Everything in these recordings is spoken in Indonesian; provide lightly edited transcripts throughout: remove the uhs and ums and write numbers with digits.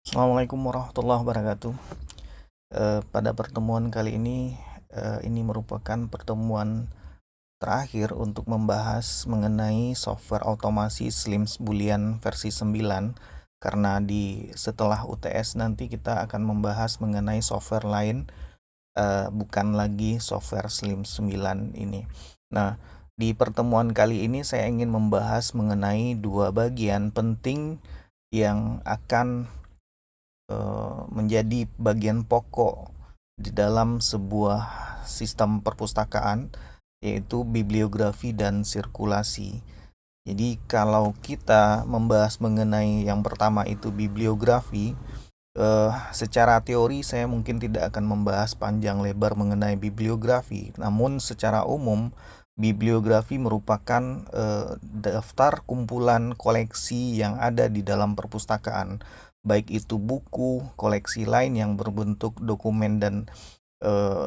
Assalamualaikum warahmatullahi wabarakatuh. Pada pertemuan kali ini merupakan pertemuan terakhir untuk membahas mengenai software otomasi Slims Boolean versi 9, karena setelah UTS nanti kita akan membahas mengenai software lain, bukan lagi software Slims 9 ini. Nah, di pertemuan kali ini saya ingin membahas mengenai dua bagian penting yang akan menjadi bagian pokok di dalam sebuah sistem perpustakaan, yaitu bibliografi dan sirkulasi. Jadi kalau kita membahas mengenai yang pertama itu bibliografi, secara teori saya mungkin tidak akan membahas panjang lebar mengenai bibliografi, namun secara umum bibliografi merupakan daftar kumpulan koleksi yang ada di dalam perpustakaan, baik itu buku, koleksi lain yang berbentuk dokumen dan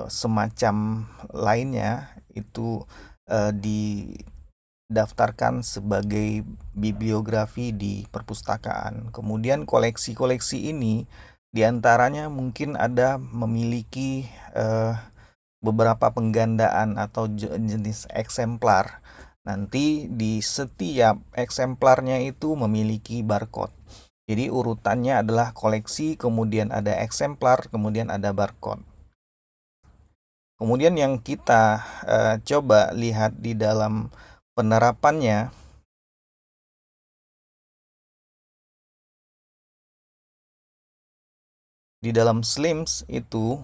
semacam lainnya, itu didaftarkan sebagai bibliografi di perpustakaan. Kemudian koleksi-koleksi ini diantaranya mungkin ada memiliki beberapa penggandaan atau jenis eksemplar. Nanti di setiap eksemplarnya itu memiliki barcode. Jadi urutannya adalah koleksi, kemudian ada eksemplar, kemudian ada barcode. Kemudian yang kita coba lihat di dalam penerapannya, di dalam Slims itu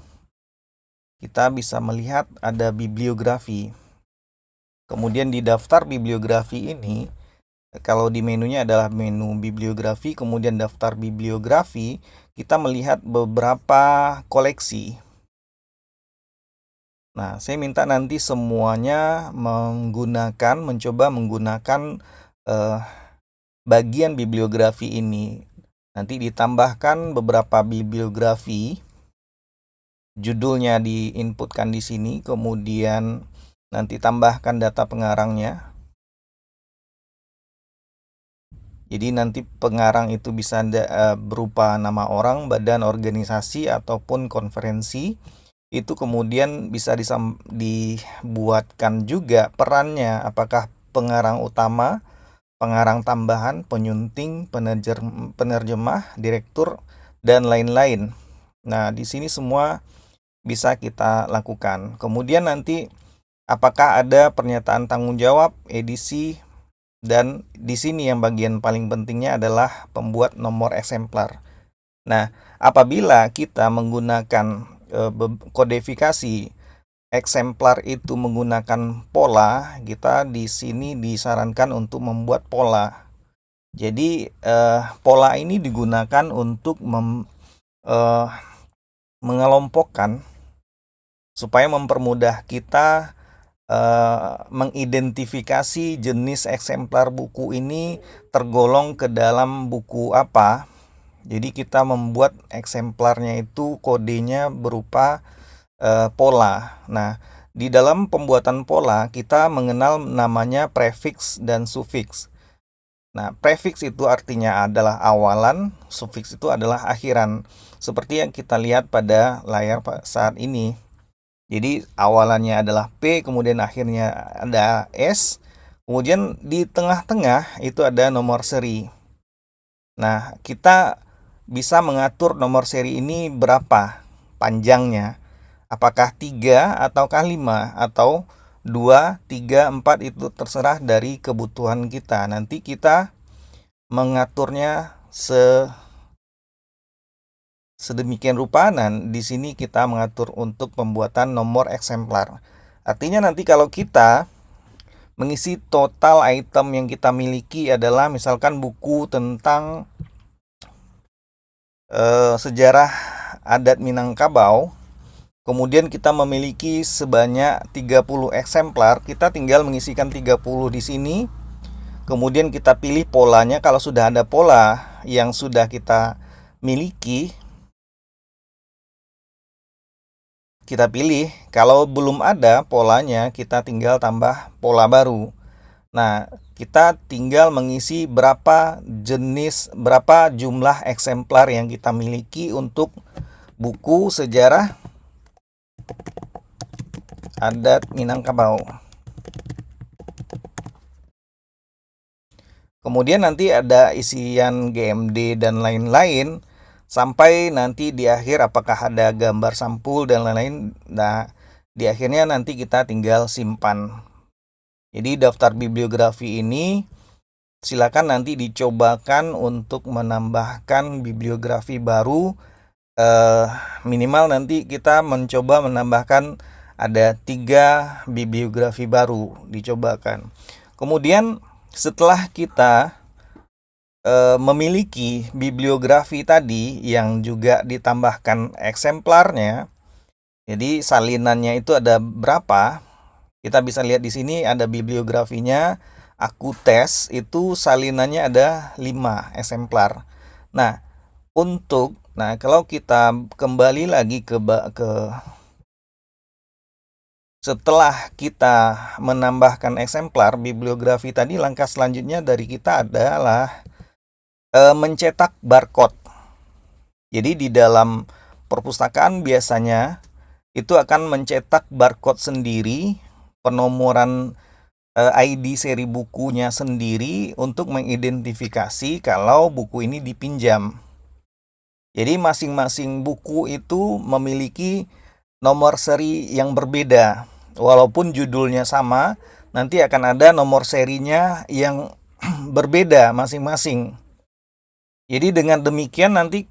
kita bisa melihat ada bibliografi. Kemudian di daftar bibliografi ini, kalau di menunya adalah menu bibliografi, kemudian daftar bibliografi, kita melihat beberapa koleksi. Nah, saya minta nanti semuanya mencoba menggunakan bagian bibliografi ini. Nanti ditambahkan beberapa bibliografi, judulnya diinputkan di sini, kemudian nanti tambahkan data pengarangnya. Jadi nanti pengarang itu bisa berupa nama orang, badan, organisasi, ataupun konferensi. Itu kemudian bisa dibuatkan juga perannya, apakah pengarang utama, pengarang tambahan, penyunting, penerjemah, direktur, dan lain-lain. Nah, di sini semua bisa kita lakukan. Kemudian nanti apakah ada pernyataan tanggung jawab, edisi, dan di sini yang bagian paling pentingnya adalah pembuat nomor eksemplar. Nah, apabila kita menggunakan kodifikasi eksemplar itu menggunakan pola, kita di sini disarankan untuk membuat pola. Jadi pola ini digunakan untuk mengelompokkan supaya mempermudah kita mengidentifikasi jenis eksemplar buku ini tergolong ke dalam buku apa. Jadi kita membuat eksemplarnya itu kodenya berupa pola. Nah, di dalam pembuatan pola kita mengenal namanya prefix dan sufiks. Nah, prefix itu artinya adalah awalan, sufiks itu adalah akhiran. Seperti yang kita lihat pada layar saat ini. Jadi awalannya adalah P, kemudian akhirnya ada S, kemudian di tengah-tengah itu ada nomor seri. Nah, kita bisa mengatur nomor seri ini berapa panjangnya. Apakah 3 ataukah 5 atau 2, 3, 4, itu terserah dari kebutuhan kita. Nanti kita mengaturnya sedemikian rupa. Dan di sini kita mengatur untuk pembuatan nomor eksemplar. Artinya nanti kalau kita mengisi total item yang kita miliki adalah misalkan buku tentang sejarah adat Minangkabau, kemudian kita memiliki sebanyak 30 eksemplar, kita tinggal mengisikan 30 di sini. Kemudian kita pilih polanya. Kalau sudah ada pola yang sudah kita miliki, kita pilih. Kalau belum ada polanya, kita tinggal tambah pola baru. Nah, kita tinggal mengisi berapa jumlah eksemplar yang kita miliki untuk buku sejarah adat Minangkabau. Kemudian nanti ada isian GMD dan lain-lain, sampai nanti di akhir apakah ada gambar sampul dan lain-lain. Nah, di akhirnya nanti kita tinggal simpan. Jadi daftar bibliografi ini silakan nanti dicobakan untuk menambahkan bibliografi baru. Minimal nanti kita mencoba menambahkan ada 3 bibliografi baru dicobakan. Kemudian setelah kita memiliki bibliografi tadi yang juga ditambahkan eksemplarnya, jadi salinannya itu ada berapa? Kita bisa lihat di sini ada bibliografinya. Aku tes itu salinannya ada 5 eksemplar. Nah, kalau kita kembali lagi ke setelah kita menambahkan eksemplar bibliografi tadi, langkah selanjutnya dari kita adalah mencetak barcode. Jadi di dalam perpustakaan biasanya itu akan mencetak barcode sendiri, penomoran ID seri bukunya sendiri untuk mengidentifikasi kalau buku ini dipinjam. Jadi masing-masing buku itu memiliki nomor seri yang berbeda. Walaupun judulnya sama, nanti akan ada nomor serinya yang berbeda masing-masing. Jadi dengan demikian nanti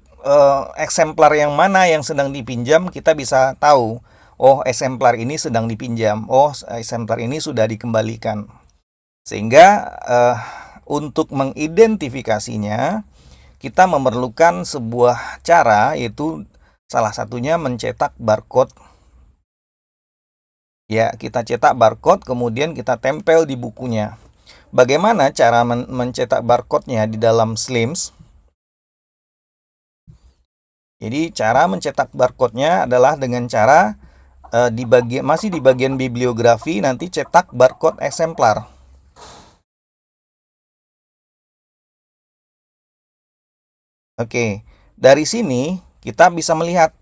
eksemplar yang mana yang sedang dipinjam kita bisa tahu. Oh, eksemplar ini sedang dipinjam. Oh, eksemplar ini sudah dikembalikan. Sehingga untuk mengidentifikasinya kita memerlukan sebuah cara, yaitu salah satunya mencetak barcode. Ya, kita cetak barcode kemudian kita tempel di bukunya. Bagaimana cara mencetak barcode-nya di dalam Slims? Jadi cara mencetak barcode-nya adalah dengan cara masih di bagian bibliografi, nanti cetak barcode eksemplar. Oke, dari sini kita bisa melihat.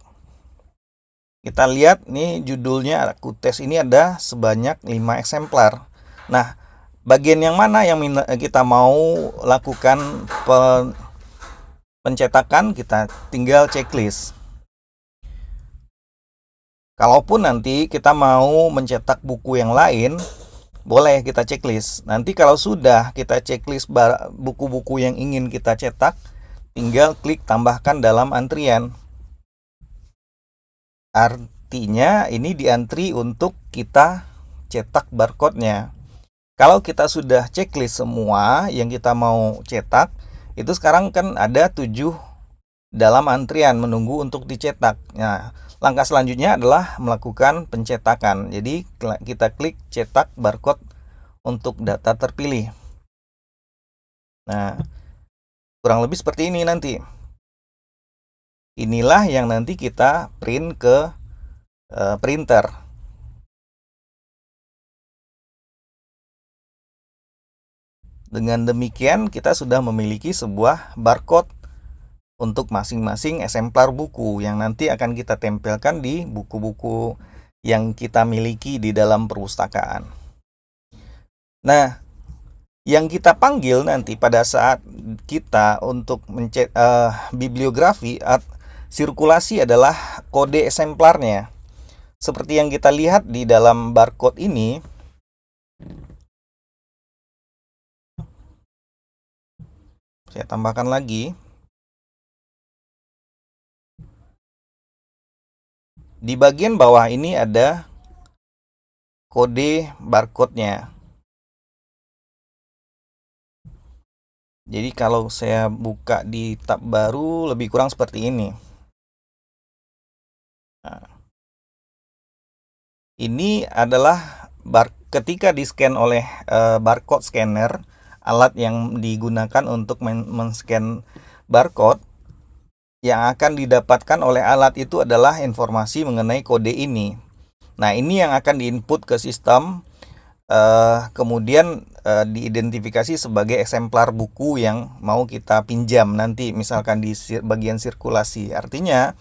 Kita lihat nih judulnya Aku Tes ini ada sebanyak 5 eksemplar. Nah, bagian yang mana yang kita mau lakukan pencetakan, kita tinggal checklist. Kalaupun nanti kita mau mencetak buku yang lain, boleh kita checklist. Nanti kalau sudah kita checklist buku-buku yang ingin kita cetak, tinggal klik tambahkan dalam antrian. Artinya ini diantri untuk kita cetak barcode-nya. Kalau kita sudah checklist semua yang kita mau cetak, itu sekarang kan ada 7 dalam antrian menunggu untuk dicetak. Nah, langkah selanjutnya adalah melakukan pencetakan. Jadi kita klik cetak barcode untuk data terpilih. Nah, kurang lebih seperti ini nanti. Inilah yang nanti kita print ke printer. Dengan demikian kita sudah memiliki sebuah barcode untuk masing-masing eksemplar buku yang nanti akan kita tempelkan di buku-buku yang kita miliki di dalam perpustakaan. Nah, yang kita panggil nanti pada saat kita untuk bibliografi sirkulasi adalah kode eksemplarnya. Seperti yang kita lihat di dalam barcode ini, saya tambahkan lagi. Di bagian bawah ini ada kode barcode-nya. Jadi kalau saya buka di tab baru lebih kurang seperti ini. Nah, ini adalah ketika di-scan oleh barcode scanner, alat yang digunakan untuk men-scan barcode, yang akan didapatkan oleh alat itu adalah informasi mengenai kode ini. Nah, ini yang akan diinput ke sistem kemudian diidentifikasi sebagai eksemplar buku yang mau kita pinjam nanti misalkan di bagian sirkulasi. Artinya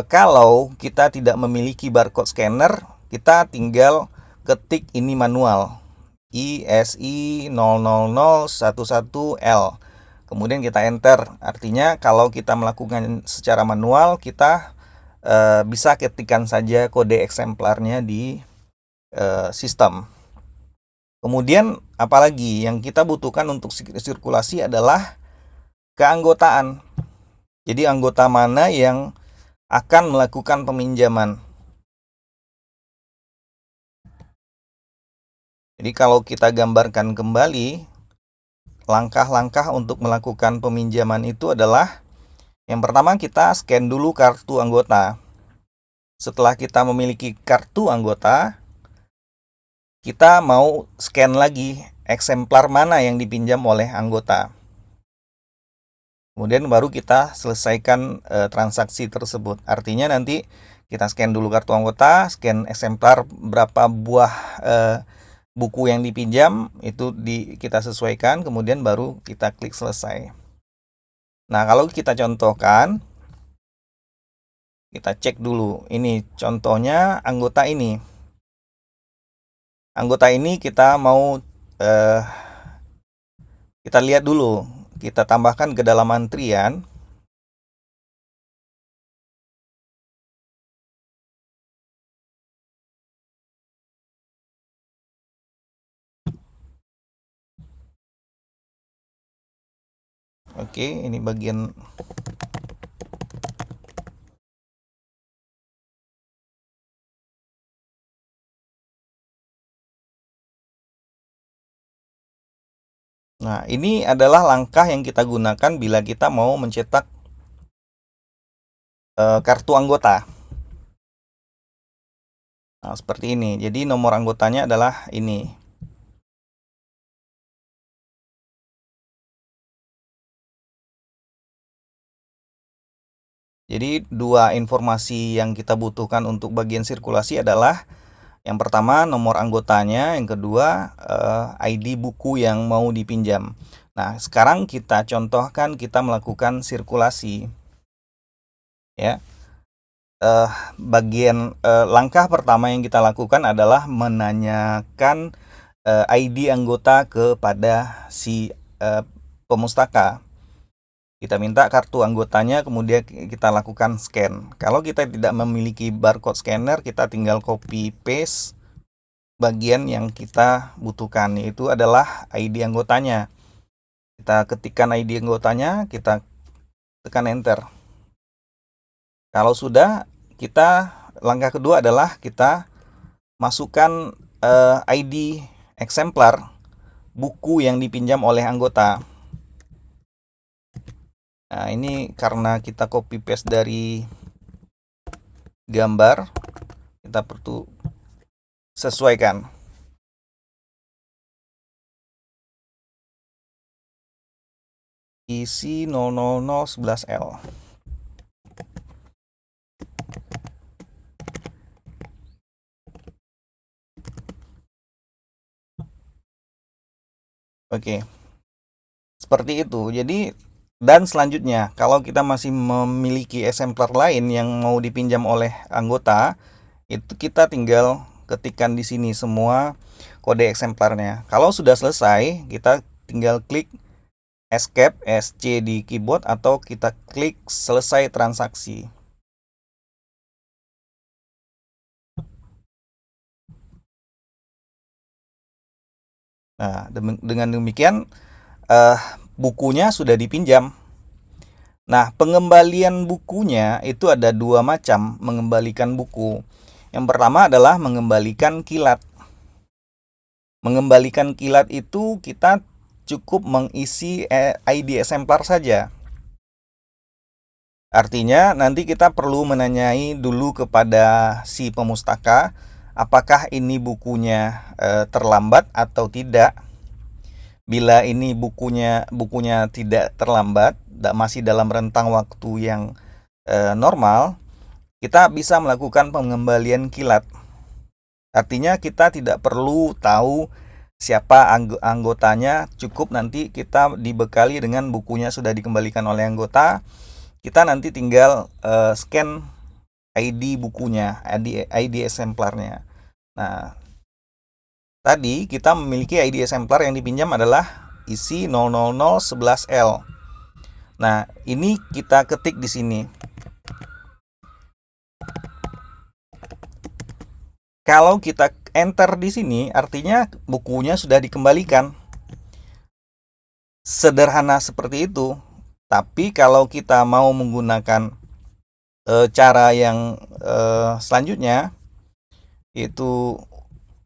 kalau kita tidak memiliki barcode scanner, kita tinggal ketik ini manual ISI 00011L, kemudian kita enter. Artinya kalau kita melakukan secara manual, kita bisa ketikkan saja kode eksemplarnya di sistem. Kemudian apalagi yang kita butuhkan untuk sirkulasi adalah keanggotaan. Jadi anggota mana yang akan melakukan peminjaman. Jadi kalau kita gambarkan kembali, langkah-langkah untuk melakukan peminjaman itu adalah yang pertama kita scan dulu kartu anggota. Setelah kita memiliki kartu anggota, kita mau scan lagi eksemplar mana yang dipinjam oleh anggota. Kemudian baru kita selesaikan transaksi tersebut. Artinya nanti kita scan dulu kartu anggota, scan eksemplar berapa buah buku yang dipinjam, itu kita sesuaikan, kemudian baru kita klik selesai. Nah, kalau kita contohkan, kita cek dulu. Ini contohnya anggota ini. Anggota ini kita mau kita lihat dulu, kita tambahkan ke dalam antrian. Oke, ini bagian Nah, ini adalah langkah yang kita gunakan bila kita mau mencetak kartu anggota. Nah, seperti ini. Jadi nomor anggotanya adalah ini. Jadi dua informasi yang kita butuhkan untuk bagian sirkulasi adalah yang pertama nomor anggotanya, yang kedua ID buku yang mau dipinjam. Nah, sekarang kita contohkan kita melakukan sirkulasi. Ya. Bagian langkah pertama yang kita lakukan adalah menanyakan ID anggota kepada si pemustaka. Kita minta kartu anggotanya, kemudian kita lakukan scan. Kalau kita tidak memiliki barcode scanner, kita tinggal copy paste bagian yang kita butuhkan, yaitu adalah ID anggotanya. Kita ketikkan ID anggotanya, kita tekan enter. Kalau sudah, kita langkah kedua adalah kita masukkan ID eksemplar buku yang dipinjam oleh anggota. Nah, ini karena kita copy paste dari gambar, kita perlu sesuaikan. Isi 00011L. Oke. Seperti itu. Jadi dan selanjutnya, kalau kita masih memiliki eksemplar lain yang mau dipinjam oleh anggota, itu kita tinggal ketikkan di sini semua kode eksemplarnya. Kalau sudah selesai, kita tinggal klik escape SC di keyboard atau kita klik selesai transaksi. Nah, dengan demikian bukunya sudah dipinjam. Nah, pengembalian bukunya itu ada dua macam mengembalikan buku. Yang pertama adalah mengembalikan kilat. Mengembalikan kilat itu kita cukup mengisi ID eksemplar saja. Artinya nanti kita perlu menanyai dulu kepada si pemustaka apakah ini bukunya terlambat atau tidak. Bila ini bukunya tidak terlambat, masih dalam rentang waktu yang normal, kita bisa melakukan pengembalian kilat. Artinya kita tidak perlu tahu siapa anggotanya, cukup nanti kita dibekali dengan bukunya sudah dikembalikan oleh anggota. Kita nanti tinggal scan ID bukunya, ID eksemplarnya. Nah, tadi kita memiliki ID eksemplar yang dipinjam adalah isi 00011L. Nah, ini kita ketik di sini. Kalau kita enter di sini, artinya bukunya sudah dikembalikan. Sederhana seperti itu. Tapi kalau kita mau menggunakan cara yang selanjutnya, yaitu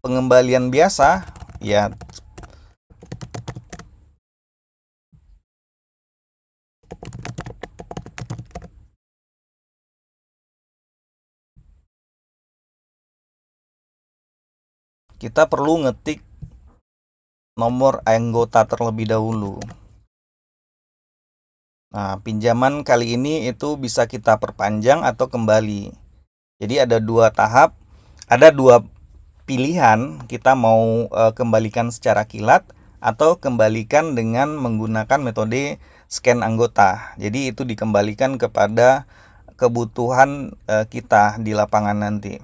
pengembalian biasa, ya kita perlu ngetik nomor anggota terlebih dahulu. Nah, pinjaman kali ini itu bisa kita perpanjang atau kembali. Jadi ada dua tahap, ada dua pilihan, kita mau kembalikan secara kilat atau kembalikan dengan menggunakan metode scan anggota. Jadi itu dikembalikan kepada kebutuhan kita di lapangan nanti.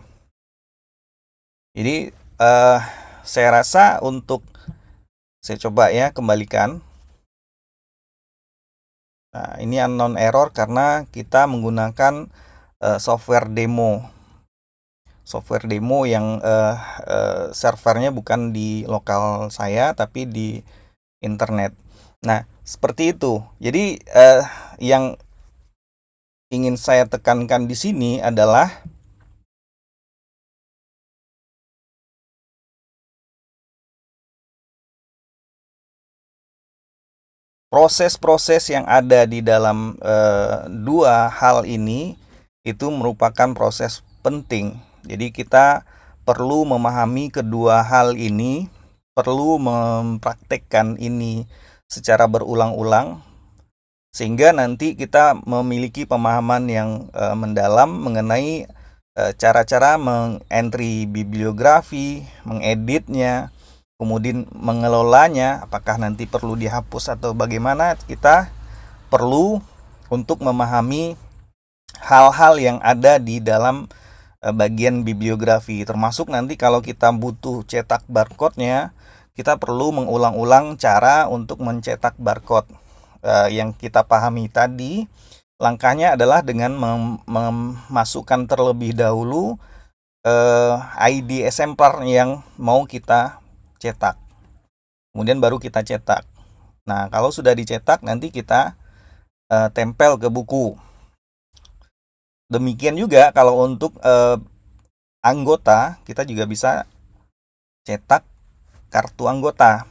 Jadi saya rasa untuk saya coba ya kembalikan. Nah, ini unknown error karena kita menggunakan software demo yang servernya bukan di lokal saya tapi di internet. Nah, seperti itu. Jadi yang ingin saya tekankan di sini adalah proses-proses yang ada di dalam dua hal ini itu merupakan proses penting. Jadi kita perlu memahami kedua hal ini, perlu mempraktekkan ini secara berulang-ulang sehingga nanti kita memiliki pemahaman yang mendalam mengenai cara-cara mengentry bibliografi, mengeditnya, kemudian mengelolanya, apakah nanti perlu dihapus atau bagaimana. Kita perlu untuk memahami hal-hal yang ada di dalam bagian bibliografi, termasuk nanti kalau kita butuh cetak barcode-nya, kita perlu mengulang-ulang cara untuk mencetak barcode. Yang kita pahami tadi, langkahnya adalah dengan memasukkan terlebih dahulu ID eksemplar yang mau kita cetak. Kemudian baru kita cetak. Nah, kalau sudah dicetak nanti kita tempel ke buku. Demikian juga kalau untuk anggota, kita juga bisa cetak kartu anggota.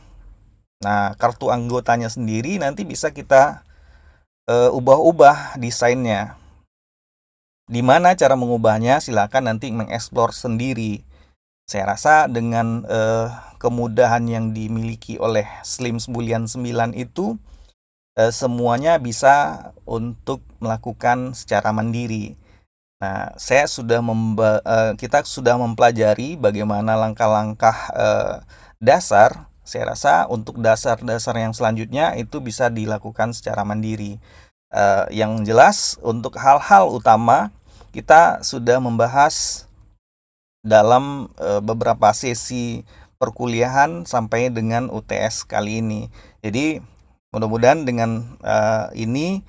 Nah, kartu anggotanya sendiri nanti bisa kita ubah-ubah desainnya. Di mana cara mengubahnya, silakan nanti mengeksplor sendiri. Saya rasa dengan kemudahan yang dimiliki oleh Slims Boolean 9 itu semuanya bisa untuk melakukan secara mandiri. Nah, kita sudah mempelajari bagaimana langkah-langkah dasar. Saya rasa untuk dasar-dasar yang selanjutnya itu bisa dilakukan secara mandiri. Yang jelas untuk hal-hal utama kita sudah membahas dalam beberapa sesi perkuliahan sampai dengan UTS kali ini. Jadi mudah-mudahan dengan ini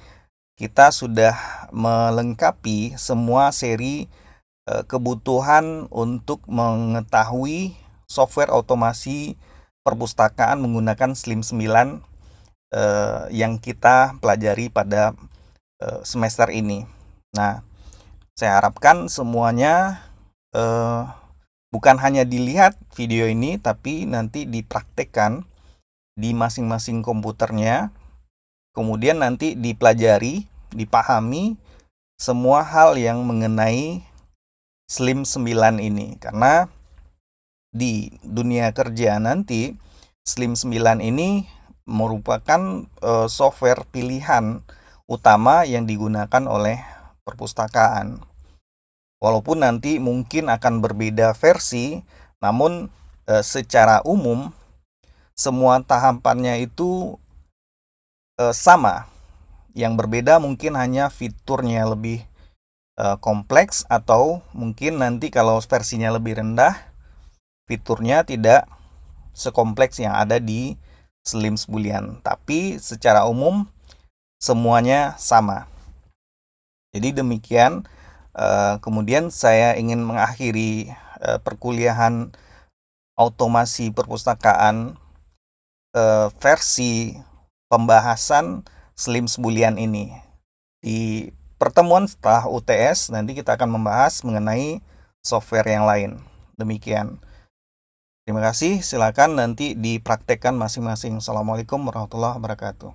kita sudah melengkapi semua seri kebutuhan untuk mengetahui software otomasi perpustakaan menggunakan Slim 9 yang kita pelajari pada semester ini. Nah, saya harapkan semuanya bukan hanya dilihat video ini, tapi nanti dipraktekkan di masing-masing komputernya, kemudian nanti dipelajari, dipahami semua hal yang mengenai Slim 9 ini. Karena di dunia kerja nanti Slim 9 ini merupakan software pilihan utama yang digunakan oleh perpustakaan. Walaupun nanti mungkin akan berbeda versi, Namun secara umum semua tahapannya itu sama. Yang berbeda mungkin hanya fiturnya lebih kompleks, atau mungkin nanti kalau versinya lebih rendah fiturnya tidak sekompleks yang ada di Slims Boolean. Tapi secara umum semuanya sama. Jadi demikian. Kemudian saya ingin mengakhiri perkuliahan automasi perpustakaan versi pembahasan Slims Boolean ini. Di pertemuan setelah UTS nanti kita akan membahas mengenai software yang lain. Demikian. Terima kasih. Silakan nanti dipraktekkan masing-masing. Assalamualaikum warahmatullahi wabarakatuh.